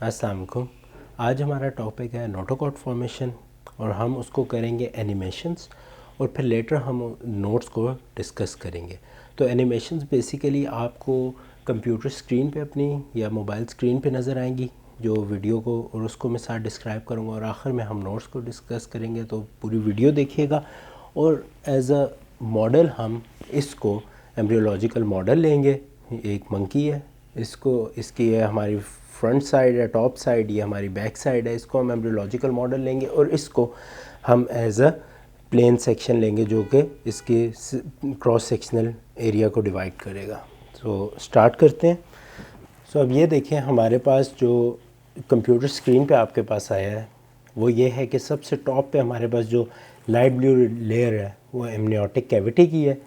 अस्सलाम वालेकुम। आज हमारा टॉपिक है नोटोकॉड फॉर्मेशन और हम उसको करेंगे एनिमेशंस और फिर लेटर हम नोट्स को डिस्कस करेंगे। तो एनिमेशंस बेसिकली आपको कंप्यूटर स्क्रीन पे अपनी या मोबाइल स्क्रीन पे नज़र आएंगी जो वीडियो को, और उसको मैं साथ डिस्क्राइब करूँगा और आखिर में हम नोट्स को डिस्कस करेंगे। तो पूरी वीडियो देखिएगा और एज अ मॉडल हम इसको एम्ब्रियोलॉजिकल मॉडल लेंगे। एक मंकी है, इसकी है हमारी फ्रंट साइड है, टॉप साइड, ये हमारी बैक साइड है। इसको हम एम्ब्रियोलॉजिकल मॉडल लेंगे और इसको हम एज अ प्लेन सेक्शन लेंगे जो कि इसके क्रॉस सेक्शनल एरिया को डिवाइड करेगा। तो स्टार्ट करते हैं। सो अब ये देखें, हमारे पास जो कंप्यूटर स्क्रीन पे आपके पास आया है वो ये है कि सबसे टॉप पे हमारे पास जो लाइट ब्लू लेयर है वो एमनियोटिक कैविटी की है,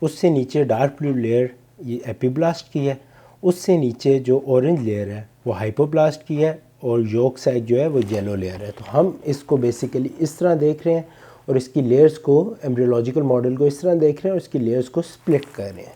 उससे नीचे डार्क ब्लू लेयर ये एपिब्लास्ट की है, उससे नीचे जो ऑरेंज लेयर है वो हाइपोब्लास्ट की है और योक साइड जो है वो येलो लेयर है। तो हम इसको बेसिकली इस तरह देख रहे हैं और इसकी लेयर्स को, एम्ब्रियोलॉजिकल मॉडल को इस तरह देख रहे हैं और इसकी लेयर्स को स्प्लिट कर रहे हैं।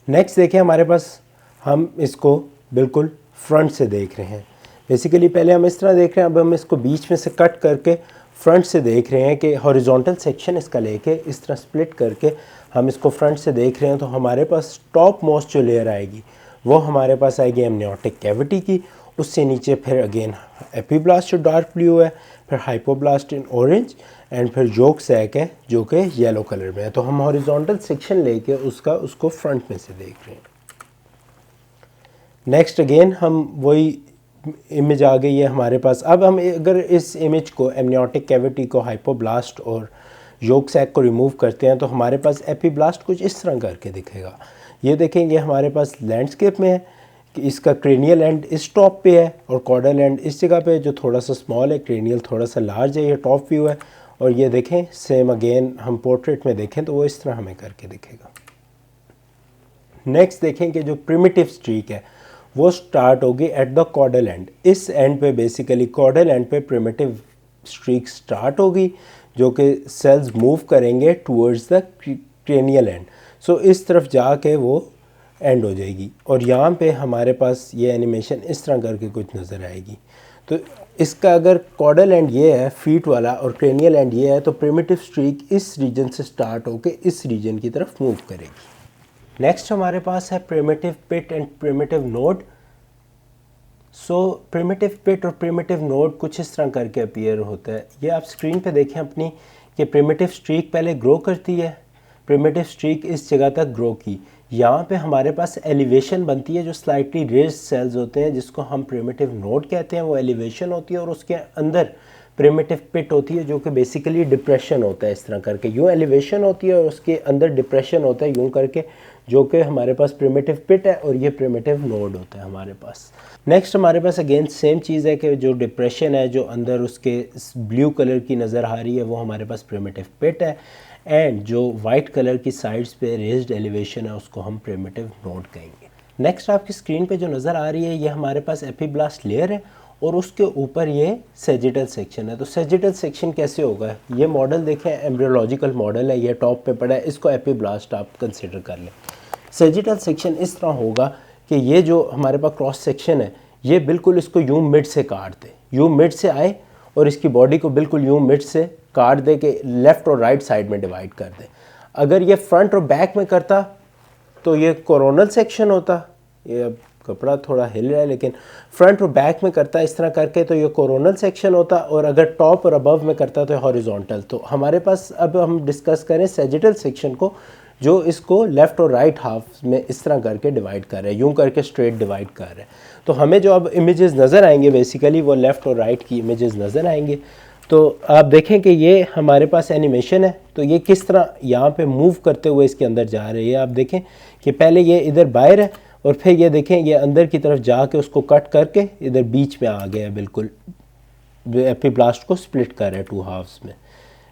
नेक्स्ट देखें, हमारे पास हम इसको बिल्कुल फ्रंट से देख रहे हैं। बेसिकली पहले हम इस तरह देख रहे हैं, अब हम इसको बीच में से कट करके फ्रंट से देख रहे हैं कि हॉरिजॉन्टल सेक्शन इसका लेके इस तरह स्प्लिट करके हम इसको फ्रंट से देख रहे हैं। तो हमारे पास टॉप मोस्ट जो लेयर आएगी वो हमारे पास आएगी एमनियोटिक कैविटी की, उससे नीचे फिर अगेन एपिब्लास्ट जो डार्क ब्लू है, फिर हाइपोब्लास्ट इन ऑरेंज एंड फिर योक सैक है जो कि येलो कलर में है। तो हम हॉरिजॉन्टल सेक्शन लेके उसको फ्रंट में से देख रहे हैं। नेक्स्ट अगेन हम वही इमेज आ गई है हमारे पास। अब हम अगर इस इमेज को, एमनियोटिक कैविटी को, हाइपोब्लास्ट और योक सैक को रिमूव करते हैं तो हमारे पास एपिब्लास्ट कुछ इस तरह करके दिखेगा। ये देखेंगे हमारे पास लैंडस्केप में है कि इसका क्रेनियल एंड इस टॉप पे है और कॉर्डल एंड इस जगह पे जो थोड़ा सा स्मॉल है, क्रेनियल थोड़ा सा लार्ज है, ये टॉप व्यू है। और ये देखें सेम अगेन हम पोर्ट्रेट में देखें तो वो इस तरह हमें करके दिखेगा। नेक्स्ट देखें कि जो प्रिमिटिव स्ट्रीक है वो स्टार्ट होगी एट द कॉर्डल एंड। इस एंड पे बेसिकली कॉर्डल एंड पे प्रिमिटिव स्ट्रीक स्टार्ट होगी जो कि सेल्स मूव करेंगे टूवर्ड्स द क्रेनियल एंड। सो इस तरफ जाके वो एंड हो जाएगी और यहाँ पे हमारे पास ये एनिमेशन इस तरह करके कुछ नज़र आएगी। तो इसका अगर कॉर्डल एंड ये है फीट वाला और क्रेनियल एंड ये है तो प्रिमिटिव स्ट्रीक इस रीजन से स्टार्ट होकर इस रीजन की तरफ मूव करेगी। नेक्स्ट हमारे पास है primitive pit and primitive node. So primitive pit और प्रिमिटिव नोड कुछ इस तरह करके अपीयर होता है। ये आप स्क्रीन पे देखें अपनी कि प्रिमिटिव स्ट्रीक पहले ग्रो करती है, प्रिमिटिव स्ट्रीक इस जगह तक ग्रो की, यहाँ पे हमारे पास एलिवेशन बनती है जो स्लाइटली रेज्ड सेल्स होते हैं जिसको हम प्रिमिटिव नोड कहते हैं, वो एलिवेशन होती है और उसके अंदर प्रिमिटिव पिट होती है जो कि बेसिकली डिप्रेशन होता है। इस तरह करके यूँ एलिवेशन होती है और उसके अंदर डिप्रेशन होता है यूँ करके, जो कि हमारे पास प्रिमिटिव पिट है और ये प्रिमिटिव नोड होता है हमारे पास। नेक्स्ट हमारे पास अगेन सेम चीज़ है कि जो डिप्रेशन है जो अंदर उसके ब्लू कलर की नज़र आ रही है वो हमारे पास प्रिमिटिव पिट है एंड जो वाइट कलर की साइड्स पे रेज्ड एलिवेशन है उसको हम प्रिमिटिव नोड कहेंगे। नेक्स्ट आपकी स्क्रीन पे जो नज़र आ रही है ये हमारे पास एपिब्लास्ट लेयर है और उसके ऊपर ये सेजिटल सेक्शन है। तो सेजिटल सेक्शन कैसे होगा, ये मॉडल देखें एम्ब्रियोलॉजिकल मॉडल है, ये टॉप पे पड़ा है, इसको एपिब्लास्ट आप कंसिडर कर लें। सेजिटल सेक्शन इस तरह होगा कि ये जो हमारे पास क्रॉस सेक्शन है ये बिल्कुल इसको यूँ मिड से काट दे, यूँ मिड से आए और इसकी बॉडी को बिल्कुल यूँ मिड से काट दे के लेफ़्ट और राइट साइड में डिवाइड कर दे। अगर ये फ्रंट और बैक में करता तो ये कोरोनल सेक्शन होता। ये अब कपड़ा थोड़ा हिल रहा है लेकिन फ्रंट और बैक में करता इस तरह करके तो ये कोरोनल सेक्शन होता, और अगर टॉप और अबव में करता तो हॉरिजॉन्टल। तो हमारे पास अब हम डिस्कस करें सेजिटल सेक्शन को जो इसको लेफ़्ट और राइट हाफ में इस तरह करके डिवाइड कर रहे हैं, यूँ करके स्ट्रेट डिवाइड कर रहे हैं। तो हमें जो अब इमेजेस नज़र आएंगे बेसिकली वो लेफ़्ट और राइट की इमेजेस नज़र आएंगे। तो आप देखें कि ये हमारे पास एनिमेशन है तो ये किस तरह यहाँ पे मूव करते हुए इसके अंदर जा रहे हैं। आप देखें कि पहले ये इधर बाहर है और फिर ये देखें ये अंदर की तरफ जाके उसको कट करके इधर बीच में आ गया, बिल्कुल एपिब्लास्ट को स्प्लिट कर रहे हैं टू हाफ्स में।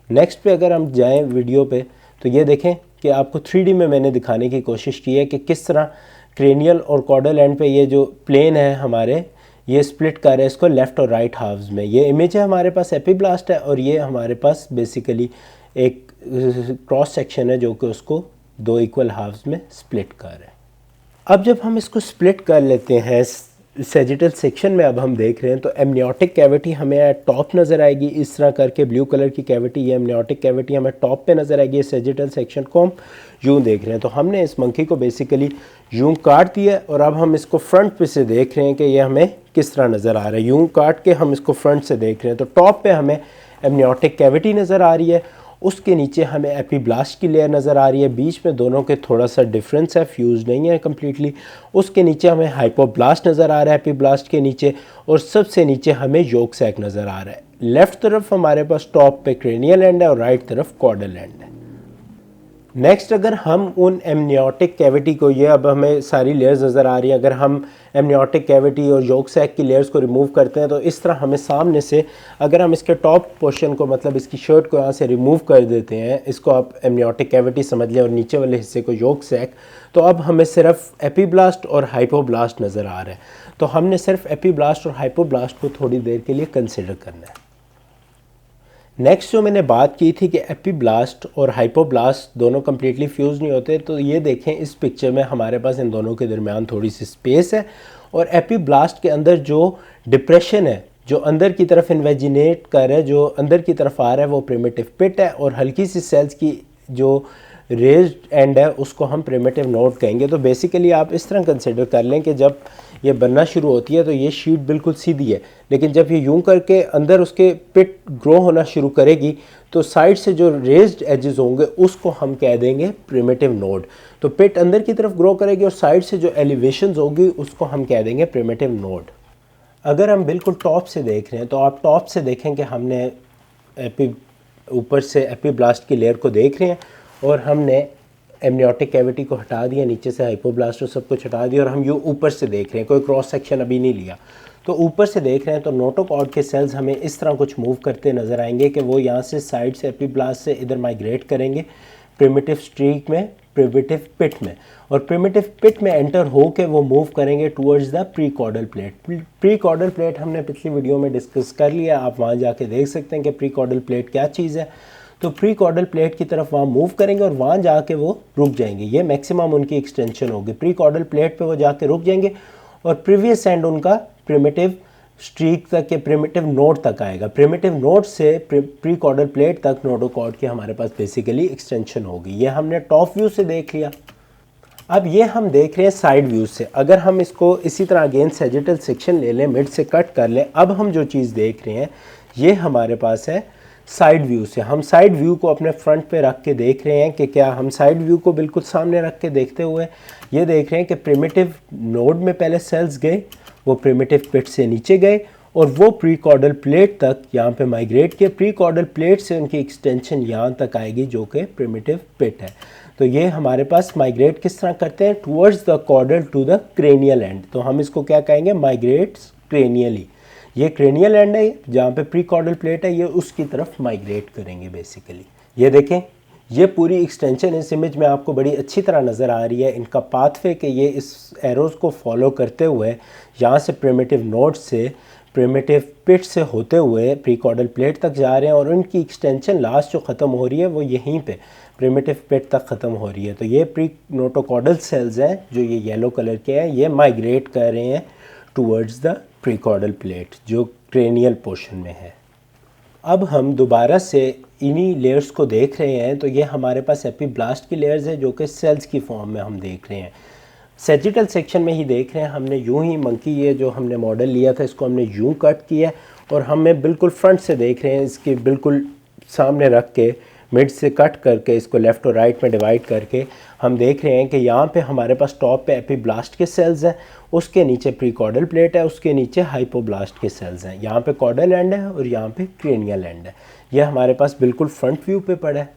नेक्स्ट पे अगर हम जाएं वीडियो पे तो ये देखें कि आपको 3D में मैंने दिखाने की कोशिश की है कि किस तरह क्रेनियल और कॉर्डल एंड पे ये जो प्लेन है हमारे ये स्प्लिट कर रहे हैं इसको लेफ़्ट और राइट हाफ्स में। ये इमेज है हमारे पास एपिब्लास्ट है और ये हमारे पास बेसिकली एक क्रॉस सेक्शन है जो कि उसको दो इक्वल हाफ्स में स्प्लिट कर रहे हैं। अब जब हम इसको स्प्लिट कर लेते हैं सेजिटल सेक्शन में अब हम देख रहे हैं तो एमनियोटिक कैविटी हमें टॉप नज़र आएगी, इस तरह करके ब्लू कलर की कैविटी, ये एमनियोटिक कैविटी हमें टॉप पे नज़र आएगी। सेजिटल सेक्शन को हम यूँ देख रहे हैं। तो हमने इस मंकी को बेसिकली यूँ काट दिया और अब हम इसको फ्रंट पे से देख रहे हैं कि ये हमें किस तरह नज़र आ रहा है। यूँ काट के हम इसको फ्रंट से देख रहे हैं तो टॉप पे हमें एमनियोटिक कैविटी नज़र आ रही है, उसके नीचे हमें एपीब्लास्ट की लेयर नज़र आ रही है, बीच में दोनों के थोड़ा सा डिफरेंस है, फ्यूज नहीं है कम्प्लीटली। उसके नीचे हमें हाइपोब्लास्ट नज़र आ रहा है एपीब्लास्ट के नीचे, और सबसे नीचे हमें योक सैक नज़र आ रहा है। लेफ़्ट तरफ हमारे पास टॉप पे क्रेनियल एंड है और राइट तरफ कॉर्डल एंड है। नेक्स्ट अगर हम उन एमनियोटिक कैविटी को, ये अब हमें सारी लेयर्स नज़र आ रही हैं, अगर हम एमनियोटिक कैविटी और योक सैक की लेयर्स को रिमूव करते हैं तो इस तरह हमें सामने से, अगर हम इसके टॉप पोर्शन को, मतलब इसकी शर्ट को यहाँ से रिमूव कर देते हैं, इसको आप एमनियोटिक कैविटी समझ लें और नीचे वाले हिस्से को योक सैक, तो अब हमें सिर्फ एपीब्लास्ट और हाइपोब्लास्ट नज़र आ रहा है। तो हमने सिर्फ एपीब्लास्ट और हाइपोब्लास्ट को थोड़ी देर के लिए कंसिडर करना है। नेक्स्ट जो मैंने बात की थी कि एपीब्लास्ट और हाइपोब्लास्ट दोनों कम्प्लीटली फ्यूज़ नहीं होते, तो ये देखें इस पिक्चर में हमारे पास इन दोनों के दरमियान थोड़ी सी स्पेस है, और एपीब्लास्ट के अंदर जो डिप्रेशन है, जो अंदर की तरफ इन्वेजिनेट कर है, जो अंदर की तरफ आ रहा है, वो प्रिमिटिव पिट है, और हल्की सी सेल्स की जो रेज्ड एंड है उसको हम प्रिमिटिव नोड कहेंगे। तो बेसिकली आप इस तरह कंसिडर कर लें कि जब ये बनना शुरू होती है तो ये शीट बिल्कुल सीधी है, लेकिन जब ये यूं करके अंदर उसके पिट ग्रो होना शुरू करेगी तो साइड से जो रेज्ड एजेस होंगे उसको हम कह देंगे प्रिमिटिव नोड। तो पिट अंदर की तरफ ग्रो करेगी और साइड से जो एलिवेशंस होगी उसको हम कह देंगे प्रिमिटिव नोड। अगर हम बिल्कुल टॉप से देख रहे हैं तो आप टॉप से देखें कि हमने ऊपर से एपीब्लास्ट की लेयर को देख रहे हैं और हमने एमनियोटिक कैविटी को हटा दिया, नीचे से हाइपोब्लास्ट और सब कुछ हटा दिया, और हम यूँ ऊपर से देख रहे हैं, कोई क्रॉस सेक्शन अभी नहीं लिया। तो ऊपर से देख रहे हैं तो नोटोकॉर्ड के सेल्स हमें इस तरह कुछ मूव करते नज़र आएंगे कि वो यहाँ से साइड से एपीब्लास्ट से इधर माइग्रेट करेंगे प्रिमिटिव स्ट्रीक में, प्रिमिटिव पिट में, और प्रिमिटिव पिट में एंटर हो के वो मूव करेंगे towards the pre chordal plate. Pre chordal plate हमने पिछली वीडियो में डिस्कस कर लिया, आप वहाँ जाके देख सकते हैं कि प्री कॉर्डल प्लेट क्या चीज़ है। तो प्री कॉर्डल प्लेट की तरफ वहाँ मूव करेंगे और वहाँ जाके वो रुक जाएंगे, ये मैक्सिमम उनकी एक्सटेंशन होगी। प्री कॉर्डल प्लेट पे वो जाके रुक जाएंगे और प्रीवियस एंड उनका प्रिमिटिव स्ट्रीक तक या प्रिमिटिव नोड तक आएगा। प्रिमिटिव नोड से प्री कॉर्डल प्लेट तक नोटोकॉर्ड की हमारे पास बेसिकली एक्सटेंशन होगी। ये हमने टॉप व्यू से देख लिया। अब ये हम देख रहे हैं साइड व्यू से। अगर हम इसको इसी तरह अगेन सेजिटल सेक्शन ले लें, मिड से कट कर लें, अब हम जो चीज़ देख रहे हैं ये हमारे पास है साइड व्यू से। हम साइड व्यू को अपने फ्रंट पे रख के देख रहे हैं कि क्या हम साइड व्यू को बिल्कुल सामने रख के देखते हुए ये देख रहे हैं कि प्रिमिटिव नोड में पहले सेल्स गए, वो प्रिमिटिव पिट से नीचे गए और वो प्री कॉर्डल प्लेट तक यहाँ पे माइग्रेट किए। प्री कॉर्डल प्लेट से उनकी एक्सटेंशन यहाँ तक आएगी जो कि प्रिमिटिव पिट है। तो ये हमारे पास माइग्रेट किस तरह करते हैं, towards the caudal to the cranial end. तो हम इसको क्या कहेंगे, माइग्रेट्स क्रेनियली। ये क्रेनियल एंड है जहाँ पे प्री कॉर्डल प्लेट है, ये उसकी तरफ माइग्रेट करेंगे बेसिकली। ये देखें, ये पूरी एक्सटेंशन इस इमेज में आपको बड़ी अच्छी तरह नज़र आ रही है। इनका पाथवे कि ये इस एरोज़ को फॉलो करते हुए यहाँ से प्रिमिटिव नोड से प्रिमिटिव पिट से होते हुए प्री कॉर्डल प्लेट तक जा रहे हैं और उनकी एक्सटेंशन लास्ट जो ख़त्म हो रही है वो यहीं पे प्रिमिटिव पिट तक ख़त्म हो रही है। तो ये प्री नोटोकॉर्डल सेल्स हैं जो ये येलो कलर के हैं, ये माइग्रेट कर रहे हैं towards the pre chordal plate जो क्रेनियल पोर्शन में है। अब हम दोबारा से इन्हीं लेयर्स को देख रहे हैं। तो ये हमारे पास एपीब्लास्ट की लेयर्स है जो कि सेल्स की फॉर्म में हम देख रहे हैं। सेजिटल सेक्शन में ही देख रहे हैं, हमने यूं ही मंकी, ये जो हमने मॉडल लिया था इसको हमने यूं कट किया और हमें बिल्कुल फ्रंट से देख रहे हैं, इसके बिल्कुल सामने रख के मिड से कट करके इसको लेफ़्ट और राइट में डिवाइड करके हम देख रहे हैं कि यहाँ पे हमारे पास टॉप पे एपीब्लास्ट के सेल्स हैं, उसके नीचे प्री कॉर्डल प्लेट है, उसके नीचे हाइपोब्लास्ट के सेल्स हैं। यहाँ पे कॉर्डल एंड है और यहाँ पे क्रेनियल एंड है। यह हमारे पास बिल्कुल फ्रंट व्यू पे पड़ा है।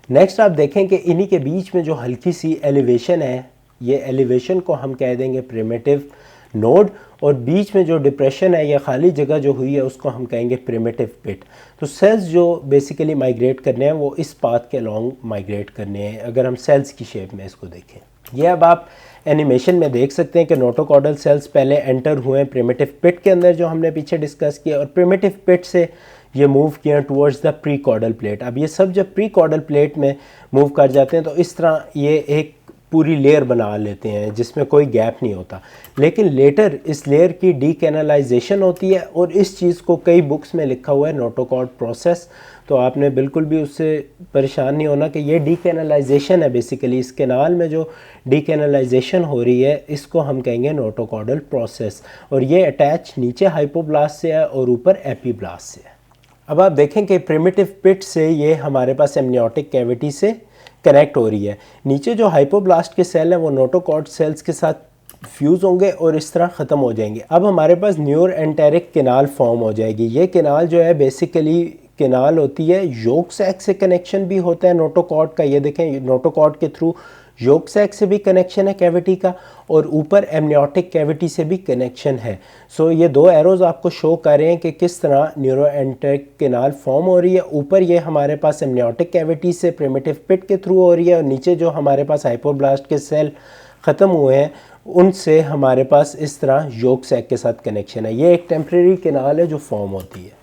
नेक्स्ट आप देखें कि इन्हीं के बीच में जो हल्की सी एलिवेशन है, ये एलिवेशन को हम कह देंगे प्रिमिटिव नोड, और बीच में जो डिप्रेशन है या खाली जगह जो हुई है उसको हम कहेंगे प्रिमिटिव पिट। तो सेल्स जो बेसिकली माइग्रेट करने हैं वो इस पाथ के अलॉन्ग माइग्रेट करने हैं अगर हम सेल्स की शेप में इसको देखें। ये अब आप एनिमेशन में देख सकते हैं कि नोटोकॉर्डल सेल्स पहले एंटर हुए हैं प्रिमिटिव पिट के अंदर जो हमने पीछे डिस्कस किया, और प्रिमिटिव पिट से ये मूव किया towards the pre chordal plate. अब ये सब जब प्री कॉर्डल प्लेट में मूव कर जाते हैं तो इस तरह ये एक पूरी लेयर बना लेते हैं जिसमें कोई गैप नहीं होता, लेकिन लेटर इस लेयर की डीकैनालाइजेशन होती है और इस चीज़ को कई बुक्स में लिखा हुआ है नोटोकॉर्ड प्रोसेस। तो आपने बिल्कुल भी उससे परेशान नहीं होना कि ये डीकैनालाइजेशन है। बेसिकली इस कैनाल में जो डीकैनालाइजेशन हो रही है इसको हम कहेंगे नोटोकॉर्डल प्रोसेस, और ये अटैच नीचे हाइपोब्लास्ट से है और ऊपर एपीब्लास्ट से है। अब आप देखें कि प्रिमिटिव पिट से ये हमारे पास एमनियोटिक कैविटी से कनेक्ट हो रही है। नीचे जो हाइपोब्लास्ट के सेल हैं वो नोटोकॉर्ड सेल्स के साथ फ्यूज़ होंगे और इस तरह ख़त्म हो जाएंगे। अब हमारे पास न्यूरो एंटेरिक केनाल फॉर्म हो जाएगी। ये केनाल जो है बेसिकली केनाल होती है, योक सैक से कनेक्शन भी होता है नोटोकॉर्ड का। ये देखें नोटोकॉर्ड के थ्रू योक सैक से भी कनेक्शन है कैविटी का और ऊपर एमनियोटिक कैविटी से भी कनेक्शन है। सो ये दो एरोज आपको शो कर रहे हैं कि किस तरह न्यूरो एंटेरिक केनाल फॉर्म हो रही है। ऊपर ये हमारे पास एमनियोटिक कैविटी से प्रिमिटिव पिट के थ्रू हो रही है और नीचे जो हमारे पास हाइपोब्लास्ट के सेल ख़त्म हुए हैं उनसे हमारे पास इस तरह योक सैक के साथ कनेक्शन है। ये एक टेम्प्रेरी केनाल है जो फॉर्म होती है।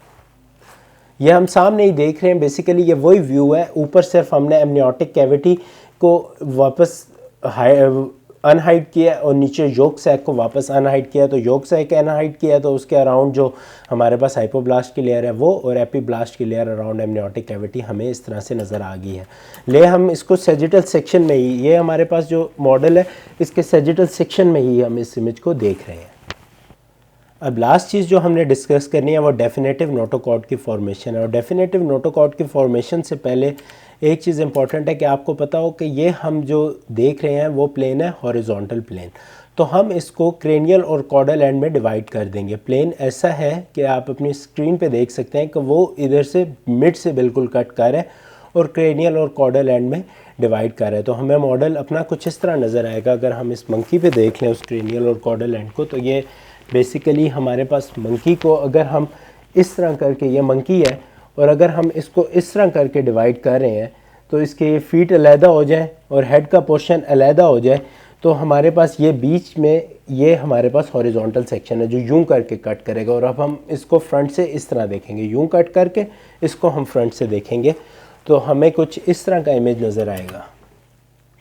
ये हम सामने ही देख रहे हैं, बेसिकली ये वही व्यू है। ऊपर सिर्फ हमने एमनियोटिक कैविटी को वापस अनहाइड किया और नीचे योक सैक को वापस अनहाइड किया। तो योक सैक अनहाइड किया तो उसके अराउंड जो हमारे पास हाइपोब्लास्ट की लेयर है वो और एपीब्लास्ट की लेयर अराउंड एमनियोटिक कैविटी हमें इस तरह से नज़र आ गई है। ले हम इसको सेजिटल सेक्शन में ही, ये हमारे पास जो मॉडल है इसके सेजिटल सेक्शन में ही हम इस इमेज को देख रहे हैं। अब लास्ट चीज़ जो हमने डिस्कस करनी है वो डेफिनेटिव नोटोकॉर्ड की फॉर्मेशन है। और डेफिनेटिव नोटोकॉर्ड की फॉर्मेशन से पहले एक चीज़ इंपॉर्टेंट है कि आपको पता हो कि ये हम जो देख रहे हैं वो प्लेन है हॉरिजॉन्टल प्लेन। तो हम इसको क्रेनियल और कॉर्डल एंड में डिवाइड कर देंगे। प्लेन ऐसा है कि आप अपनी स्क्रीन पे देख सकते हैं कि वो इधर से मिड से बिल्कुल कट कर है और क्रेनियल और कॉर्डल एंड में डिवाइड कर रहा है। तो हमें मॉडल अपना कुछ इस तरह नज़र आएगा। अगर हम इस मंकी पे देख लें उस क्रेनियल और कॉर्डल एंड को, तो ये बेसिकली हमारे पास मंकी को अगर हम इस तरह करके, ये मंकी है और अगर हम इसको इस तरह करके डिवाइड कर रहे हैं तो इसके फीट अलहदा हो जाए और हेड का पोर्शन अलहदा हो जाए, तो हमारे पास ये बीच में ये हमारे पास हॉरिजॉन्टल सेक्शन है जो यूं करके कट करेगा। और अब हम इसको फ्रंट से इस तरह देखेंगे, यूं कट करके इसको हम फ्रंट से देखेंगे तो हमें कुछ इस तरह का इमेज नज़र आएगा।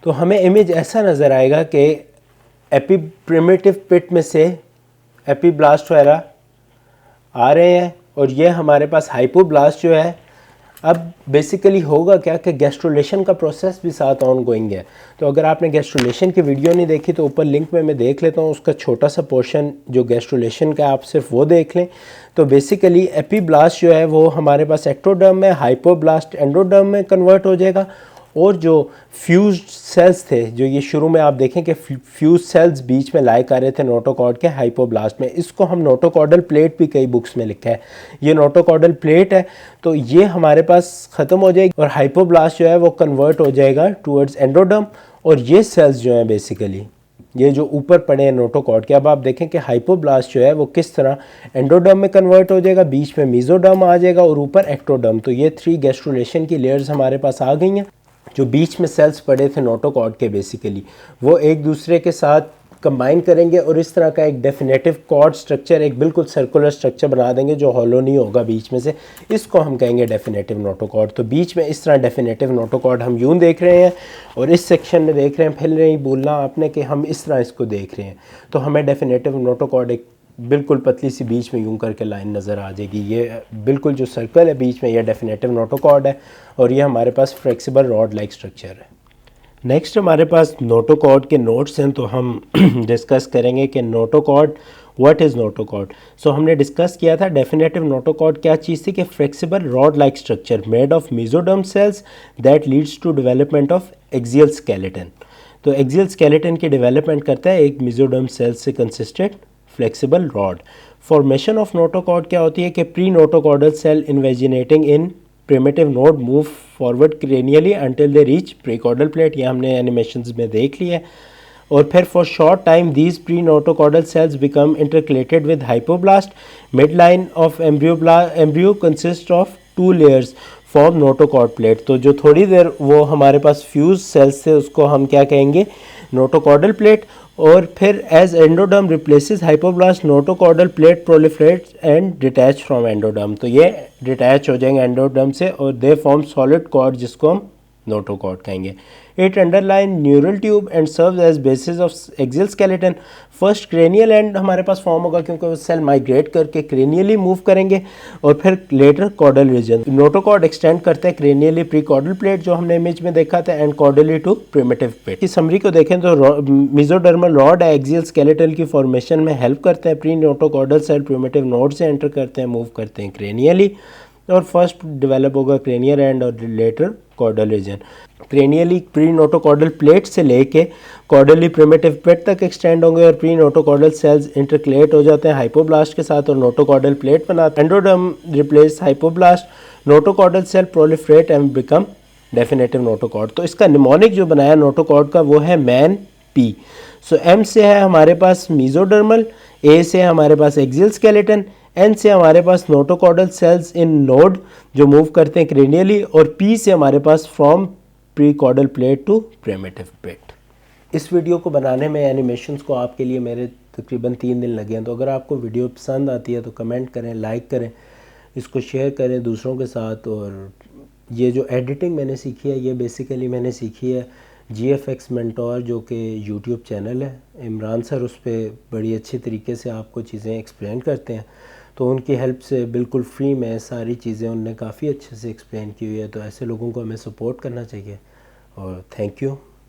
तो हमें इमेज ऐसा नज़र आएगा कि प्रिमिटिव पिट में से एपीब्लास्ट वगैरह आ रहे हैं और ये हमारे पास हाइपोब्लास्ट जो है। अब बेसिकली होगा क्या कि गैस्ट्रोलेशन का प्रोसेस भी साथ ऑन गोइंग है। तो अगर आपने गैस्ट्रोलेशन की वीडियो नहीं देखी तो ऊपर लिंक में मैं देख लेता हूँ, उसका छोटा सा पोर्शन जो गैस्ट्रोलेशन का आप सिर्फ वो देख लें। तो बेसिकली एपीब्लास्ट जो है वो हमारे पास एक्टोडर्म में, हाइपोब्लास्ट एंडोडर्म में कन्वर्ट हो जाएगा। और जो फ्यूज्ड सेल्स थे, जो ये शुरू में आप देखें कि फ्यूज सेल्स बीच में लाई कर रहे थे नोटोकॉर्ड के हाइपोब्लास्ट में, इसको हम नोटोकॉर्डल प्लेट भी कई बुक्स में लिखा है। ये नोटोकॉर्डल प्लेट है तो ये हमारे पास ख़त्म हो जाएगी और हाइपोब्लास्ट जो है वो कन्वर्ट हो जाएगा टूवर्ड्स एंडोडर्म। और ये सेल्स जो हैं बेसिकली ये जो ऊपर पड़े हैं नोटोकॉर्ड के, अब आप देखें कि हाइपोब्लास्ट जो है वो किस तरह एंडोडर्म में कन्वर्ट हो जाएगा, बीच में मीजोडर्म आ जाएगा और ऊपर एक्टोडर्म। तो ये 3 गैस्ट्रोलेशन की लेयर्स हमारे पास आ गई हैं। जो बीच में सेल्स पड़े थे नोटोकॉर्ड के बेसिकली वो एक दूसरे के साथ कंबाइन करेंगे और इस तरह का एक डेफिनेटिव कॉर्ड स्ट्रक्चर, एक बिल्कुल सर्कुलर स्ट्रक्चर बना देंगे जो हॉलो नहीं होगा बीच में से। इसको हम कहेंगे डेफिनेटिव नोटोकॉर्ड। तो बीच में इस तरह डेफिनेटिव नोटोकॉर्ड हम यूं देख रहे हैं और इस सेक्शन में देख रहे हैं। फिर नहीं भूलना आपने कि हम इस तरह इसको देख रहे हैं। तो हमें डेफिनेटिव नोटोकॉर्ड एक बिल्कुल पतली सी बीच में यूं करके लाइन नज़र आ जाएगी। ये बिल्कुल जो सर्कल है बीच में ये डेफिनेटिव नोटोकॉर्ड है और ये हमारे पास फ्लेक्सिबल रॉड लाइक स्ट्रक्चर है। नेक्स्ट हमारे पास नोटोकॉर्ड के नोट्स हैं, तो हम डिस्कस करेंगे कि नोटोकॉर्ड, व्हाट इज़ नोटोकॉर्ड। सो हमने डिस्कस किया था डेफिनेटिव नोटोकॉर्ड क्या चीज़ थी कि flexible rod like structure made of mesoderm cells that leads to development of axial skeleton. तो एक्सियल स्केलेटन की डेवलपमेंट करता है एक मेसोडर्म सेल्स से consisted flexible rod. Formation of notochord क्या होती है कि pre notochordal cell invaginating in primitive node move forward cranially until they reach prechordal plate. ये हमने एनिमेशंस में देख लिया है। और फिर for short time these pre notochordal sales become intercalated with hypoblast. Mid line of embryo consist of 2 layers form notochord plate. तो जो थोड़ी देर वो हमारे पास फ्यूज सेल्स थे उसको हम क्या कहेंगे, नोटोकॉर्डल प्लेट। और फिर as endoderm replaces hypoblast notochordal plate proliferates and detach from endoderm. तो ये डिटैच हो जाएंगे एंडोडर्म से और दे फॉर्म सॉलिड कॉर्ड जिसको हम नोटोकॉर्ड कहेंगे। It underline neural tube and serves as basis of axial skeleton. First cranial end हमारे पास फॉर्म होगा क्योंकि वो सेल माइग्रेट करके क्रेनियली मूव करेंगे और फिर later caudal region. Notochord extend करते हैं क्रेनियली प्री कॉर्डल प्लेट जो हमने इमेज में देखा था and caudally to primitive plate. की समरी को देखें तो मेसोडर्मल रॉड एक्सियल स्केलेटल की फॉर्मेशन में हेल्प करते हैं। Pre notochordal cell primitive node से एंटर करते हैं, मूव करते हैं क्रेनियली और फर्स्ट डेवलप होगा क्रेनियल एंड और later caudal region. Cranially prenotochordal plate से लेके कॉर्डली प्रिमिटिव प्लेट तक एक्सटेंड होंगे और प्री नोटोकॉर्डल सेल्स इंटरक्लेट हो जाते हैं हाइपोब्लास्ट के साथ और नोटोकॉर्डल प्लेट बनाते हैं। Endoderm replace hypoblast, notochordal cell proliferate and become definitive notochord. तो इसका निमोनिक जो बनाया नोटोकॉर्ड का वो है मैन पी। सो एम से है हमारे पास मेसोडर्मल, ए से हमारे पास एक्सियल स्केलेटन, एन से हमारे पास नोटोकॉर्डल सेल्स इन नोड जो मूव करते हैं क्रेनियली और पी से हमारे पास from pre chordal plate to primitive plate. इस वीडियो को बनाने में एनिमेशंस को आपके लिए मेरे तकरीबन 3 दिन लगे हैं। तो अगर आपको वीडियो पसंद आती है तो कमेंट करें, लाइक करें, इसको शेयर करें दूसरों के साथ। और ये जो एडिटिंग मैंने सीखी है ये बेसिकली मैंने सीखी है GFX मेंटोर जो कि YouTube चैनल है। इमरान सर उस पर बड़ी अच्छी तरीके से आपको चीज़ें एक्सप्लेन करते हैं, तो उनकी हेल्प से बिल्कुल फ्री में सारी चीज़ें उनने काफ़ी अच्छे से एक्सप्लेन की हुई है। तो ऐसे लोगों को हमें सपोर्ट करना चाहिए और थैंक यू।